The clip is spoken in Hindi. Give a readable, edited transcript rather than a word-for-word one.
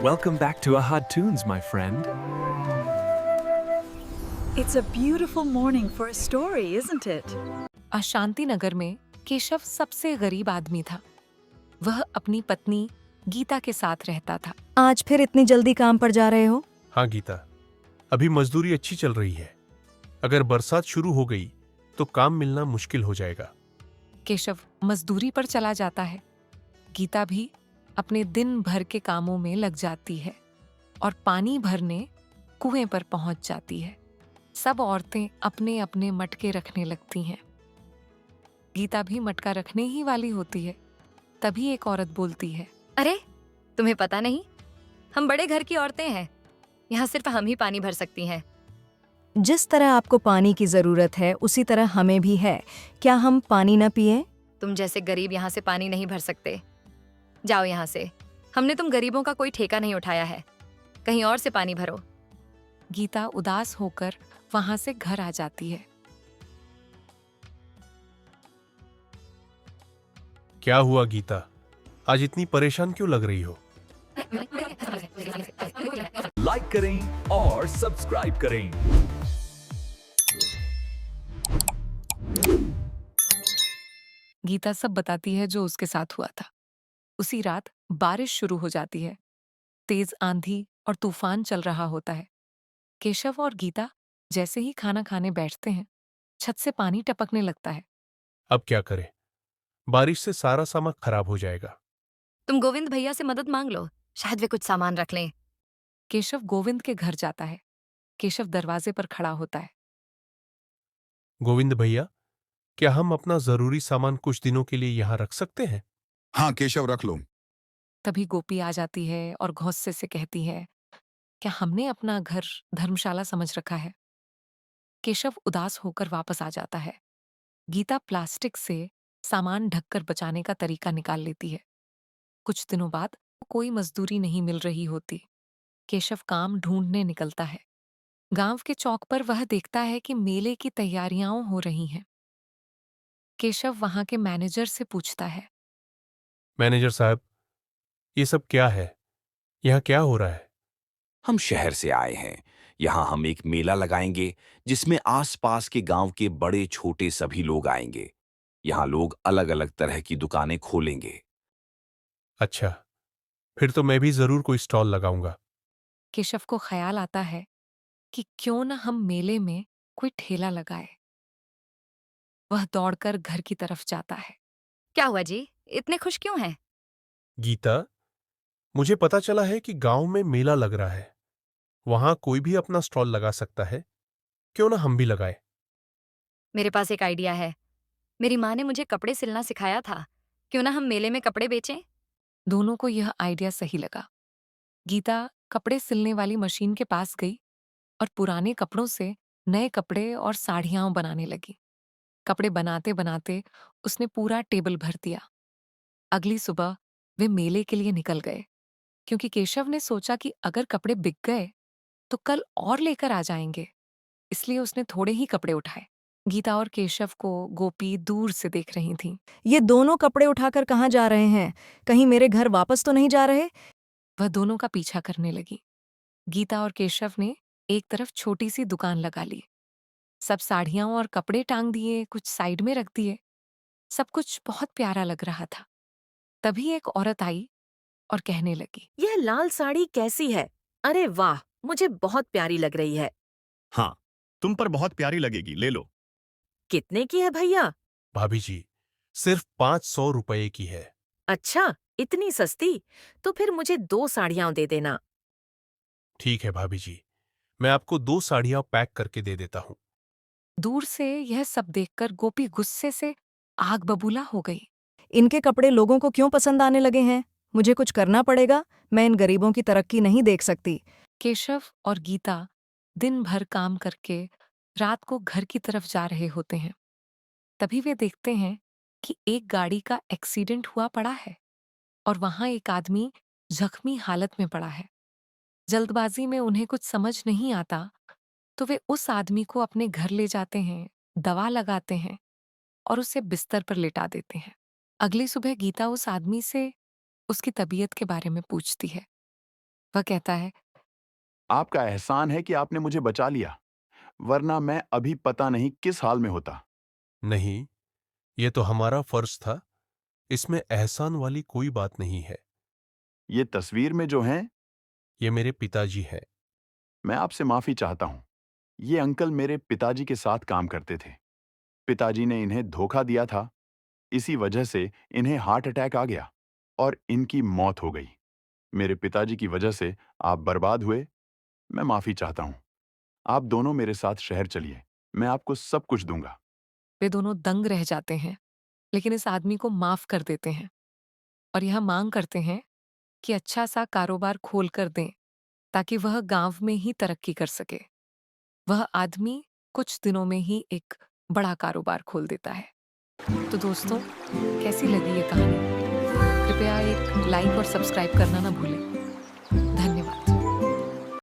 Welcome back to Ahad Tunes, my friend. It's a beautiful morning for a story, isn't it? अशांति नगर में केशव सबसे गरीब आदमी था। वह अपनी पत्नी गीता के साथ रहता था। आज फिर इतनी जल्दी काम पर जा रहे हो? हाँ गीता, अभी मजदूरी अच्छी चल रही है। अगर बरसात शुरू हो गई तो काम मिलना मुश्किल हो जाएगा। केशव मजदूरी पर चला जाता है। गीता भी अपने दिन भर के कामों में लग जाती है और पानी भरने कुएं पर पहुंच जाती है। सब औरतें अपने अपने मटके रखने लगती हैं। गीता भी मटका रखने ही वाली होती है। तभी एक औरत बोलती है, अरे तुम्हें पता नहीं, हम बड़े घर की औरतें हैं। यहाँ सिर्फ हम ही पानी भर सकती हैं। जिस तरह आपको पानी की जरूरत है उसी तरह हमें भी है। क्या हम पानी न पिए? तुम जैसे गरीब यहाँ से पानी नहीं भर सकते। जाओ यहाँ से। हमने तुम गरीबों का कोई ठेका नहीं उठाया है। कहीं और से पानी भरो। गीता उदास होकर वहां से घर आ जाती है। क्या हुआ गीता, आज इतनी परेशान क्यों लग रही हो? लाइक करें और सब्सक्राइब करें। गीता सब बताती है जो उसके साथ हुआ था। उसी रात बारिश शुरू हो जाती है। तेज आंधी और तूफान चल रहा होता है। केशव और गीता जैसे ही खाना खाने बैठते हैं, छत से पानी टपकने लगता है। अब क्या करें, बारिश से सारा सामान खराब हो जाएगा। तुम गोविंद भैया से मदद मांग लो, शायद वे कुछ सामान रख लें। केशव गोविंद के घर जाता है। केशव दरवाजे पर खड़ा होता है। गोविंद भैया, क्या हम अपना जरूरी सामान कुछ दिनों के लिए यहाँ रख सकते हैं? हाँ केशव, रख लो। तभी गोपी आ जाती है और गुस्से से कहती है, क्या हमने अपना घर धर्मशाला समझ रखा है? केशव उदास होकर वापस आ जाता है। गीता प्लास्टिक से सामान ढककर बचाने का तरीका निकाल लेती है। कुछ दिनों बाद कोई मजदूरी नहीं मिल रही होती। केशव काम ढूंढने निकलता है। गांव के चौक पर वह देखता है कि मेले की तैयारियां हो रही हैं। केशव वहां के मैनेजर से पूछता है, मैनेजर साहब, ये सब क्या है? यहाँ क्या हो रहा है? हम शहर से आए हैं। यहाँ हम एक मेला लगाएंगे जिसमें आसपास के गांव के बड़े छोटे सभी लोग आएंगे। यहाँ लोग अलग अलग तरह की दुकानें खोलेंगे। अच्छा, फिर तो मैं भी जरूर कोई स्टॉल लगाऊंगा। केशव को ख्याल आता है कि क्यों न हम मेले में कोई ठेला लगाए। वह दौड़कर घर की तरफ जाता है। क्या हुआ जी, इतने खुश क्यों हैं? गीता, मुझे पता चला है कि गांव में मेला लग रहा है। वहां कोई भी अपना स्टॉल लगा सकता है। क्यों ना हम भी लगाए? मेरे पास एक आइडिया है। मेरी माँ ने मुझे कपड़े सिलना सिखाया था। क्यों ना हम मेले में कपड़े बेचें? दोनों को यह आइडिया सही लगा। गीता कपड़े सिलने वाली मशीन के पास गई और पुराने कपड़ों से नए कपड़े और साड़ियां बनाने लगी। कपड़े बनाते बनाते उसने पूरा टेबल भर दिया। अगली सुबह वे मेले के लिए निकल गए, क्योंकि केशव ने सोचा कि अगर कपड़े बिक गए तो कल और लेकर आ जाएंगे। इसलिए उसने थोड़े ही कपड़े उठाए। गीता और केशव को गोपी दूर से देख रही थीं। ये दोनों कपड़े उठाकर कहाँ जा रहे हैं? कहीं मेरे घर वापस तो नहीं जा रहे? वह दोनों का पीछा करने लगी। गीता और केशव ने एक तरफ छोटी सी दुकान लगा ली। सब साड़ियां और कपड़े टांग दिए, कुछ साइड में रख दिए। सब कुछ बहुत प्यारा लग रहा था। तभी एक औरत आई और कहने लगी, यह लाल साड़ी कैसी है? अरे वाह, मुझे बहुत प्यारी लग रही है। हाँ, तुम पर बहुत प्यारी लगेगी, ले लो। कितने की है भैया? भाभी जी, सिर्फ 500 रुपए की है। अच्छा, इतनी सस्ती? तो फिर मुझे 2 साड़ियां दे देना। ठीक है भाभी जी, मैं आपको 2 साड़ियां पैक करके दे देता हूँ। दूर से यह सब देखकर गोपी गुस्से से आग बबूला हो गई। इनके कपड़े लोगों को क्यों पसंद आने लगे हैं? मुझे कुछ करना पड़ेगा। मैं इन गरीबों की तरक्की नहीं देख सकती। केशव और गीता दिन भर काम करके रात को घर की तरफ जा रहे होते हैं। तभी वे देखते हैं कि एक गाड़ी का एक्सीडेंट हुआ पड़ा है और वहां एक आदमी जख्मी हालत में पड़ा है। जल्दबाजी में उन्हें कुछ समझ नहीं आता, तो वे उस आदमी को अपने घर ले जाते हैं, दवा लगाते हैं और उसे बिस्तर पर लेटा देते हैं। अगली सुबह गीता उस आदमी से उसकी तबीयत के बारे में पूछती है। वह कहता है, आपका एहसान है कि आपने मुझे बचा लिया, वरना मैं अभी पता नहीं किस हाल में होता। नहीं, ये तो हमारा फर्ज था। इसमें एहसान वाली कोई बात नहीं है। ये तस्वीर में जो हैं, ये मेरे पिताजी हैं। मैं आपसे माफी चाहता हूं। ये अंकल मेरे पिताजी के साथ काम करते थे। पिताजी ने इन्हें धोखा दिया था, इसी वजह से इन्हें हार्ट अटैक आ गया और इनकी मौत हो गई। मेरे पिताजी की वजह से आप बर्बाद हुए। मैं माफी चाहता हूं। आप दोनों मेरे साथ शहर चलिए, मैं आपको सब कुछ दूंगा। वे दोनों दंग रह जाते हैं, लेकिन इस आदमी को माफ कर देते हैं और यह मांग करते हैं कि अच्छा सा कारोबार खोल कर दें ताकि वह गांव में ही तरक्की कर सके। वह आदमी कुछ दिनों में ही एक बड़ा कारोबार खोल देता है। तो दोस्तों, कैसी लगी ये कहानी? कृपया एक लाइक और सब्सक्राइब करना ना भूलें।